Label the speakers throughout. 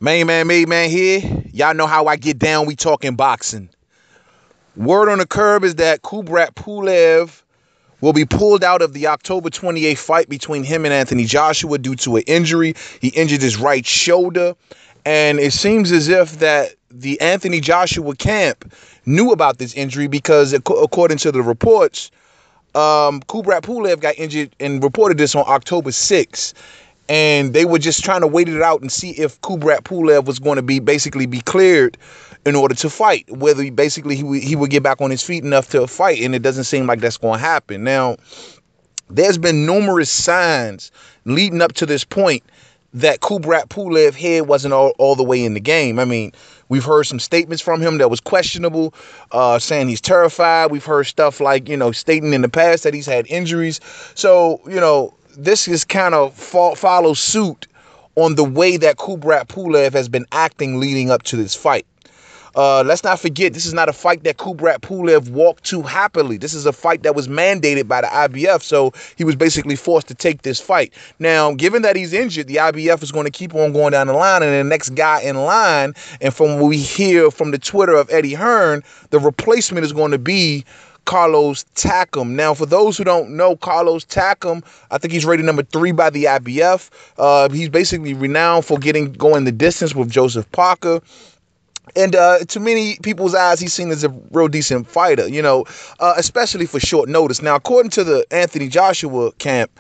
Speaker 1: Main man, made man here. Y'all know how I get down. We talking boxing. Word on the curb is that Kubrat Pulev will be pulled out of the October 28th fight between him and Anthony Joshua due to an injury. He injured his right shoulder, and it seems as if that the Anthony Joshua camp knew about this injury because, according to the reports, Kubrat Pulev got injured and reported this on October 6th. And they were just trying to wait it out and see if Kubrat Pulev was going to be cleared in order to fight, whether he would get back on his feet enough to fight, and it doesn't seem like that's going to happen. Now, there's been numerous signs leading up to this point that Kubrat Pulev head wasn't all the way in the game. I mean, we've heard some statements from him that was questionable, saying he's terrified. We've heard stuff like, stating in the past that he's had injuries. So, this is kind of follows suit on the way that Kubrat Pulev has been acting leading up to this fight. Let's not forget, this is not a fight that Kubrat Pulev walked to happily. This is a fight that was mandated by the IBF, so he was basically forced to take this fight. Now, given that he's injured, the IBF is going to keep on going down the line, and the next guy in line, and from what we hear from the Twitter of Eddie Hearn, the replacement is going to be Carlos Takam. Now, for those who don't know, Carlos Takam, I think he's rated number 3 by the IBF. He's basically renowned for going the distance with Joseph Parker. And to many people's eyes, he's seen as a real decent fighter, especially for short notice. Now, according to the Anthony Joshua camp,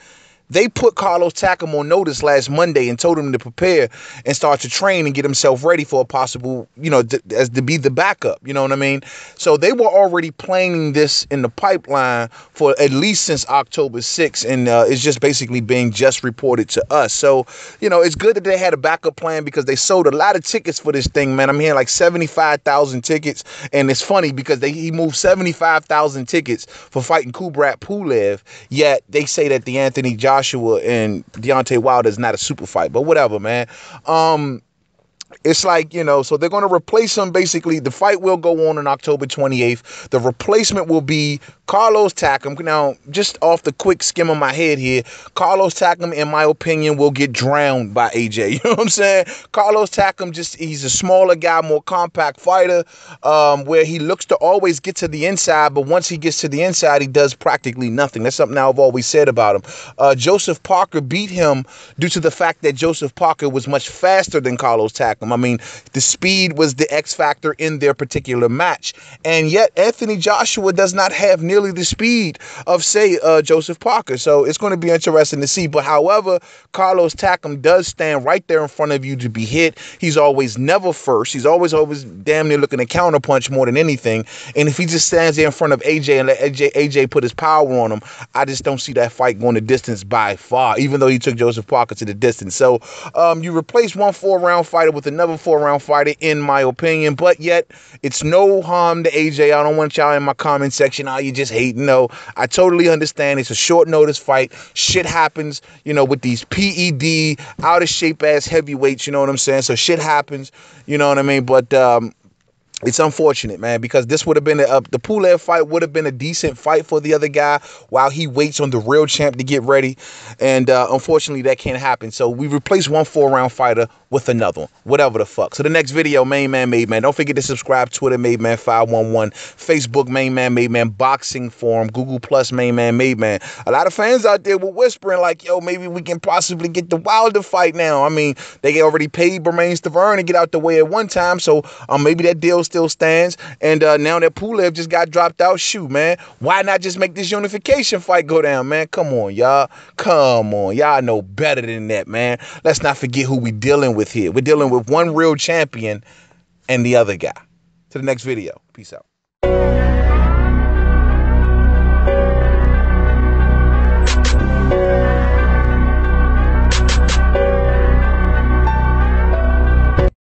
Speaker 1: they put Carlos Takam on notice last Monday and told him to prepare and start to train and get himself ready for a possible, as to be the backup. You know what I mean? So they were already planning this in the pipeline for at least since October 6th. And it's just basically being just reported to us. So, it's good that they had a backup plan because they sold a lot of tickets for this thing, man. I'm hearing like 75,000 tickets. And it's funny because he moved 75,000 tickets for fighting Kubrat Pulev. Yet they say that the Anthony Joshua and Deontay Wilder is not a super fight, but whatever, man. It's like, so they're going to replace him. Basically, the fight will go on October 28th. The replacement will be Carlos Takam. Now, just off the quick skim of my head here, Carlos Takam, in my opinion, will get drowned by AJ. You know what I'm saying? Carlos Takam, he's a smaller guy, more compact fighter, where he looks to always get to the inside, but once he gets to the inside, he does practically nothing. That's something I've always said about him. Joseph Parker beat him due to the fact that Joseph Parker was much faster than Carlos Takam. I mean, the speed was the X factor in their particular match. And yet Anthony Joshua does not have nearly the speed of, say, Joseph Parker. So it's going to be interesting to see. But however, Carlos Takam does stand right there in front of you to be hit. He's always never first. He's always damn near looking to counterpunch more than anything. And if he just stands there in front of AJ and let AJ put his power on him, I just don't see that fight going the distance by far, even though he took Joseph Parker to the distance. So you replace one 4-round fighter with another 4-round fighter, in my opinion, but yet it's no harm to AJ. I don't want y'all in my comment section, you just hating. No, I totally understand. It's a short notice fight. Shit happens, with these PED, out of shape ass heavyweights, you know what I'm saying? So shit happens, you know what I mean? But it's unfortunate, man, because this would have been the Pulev fight would have been a decent fight for the other guy while he waits on the real champ to get ready. And unfortunately, that can't happen. So we replace one 4-round fighter with another one, whatever the fuck. So the next video, Main Man Made Man. Don't forget to subscribe. Twitter, Made Man 511. Facebook, Main Man Made Man. Boxing Forum. Google Plus, Main Man Made Man. A lot of fans out there were whispering like, yo, maybe we can possibly get the Wilder fight now. I mean, they already paid Bermain Stavern to get out the way at one time. So maybe that deal still stands. And now that Pulev just got dropped out, shoot, man, why not just make this unification fight go down, man? Come on, y'all. Come on. Y'all know better than that, man. Let's not forget who we dealing with here. We're dealing with one real champion and the other guy. To the next video. Peace out.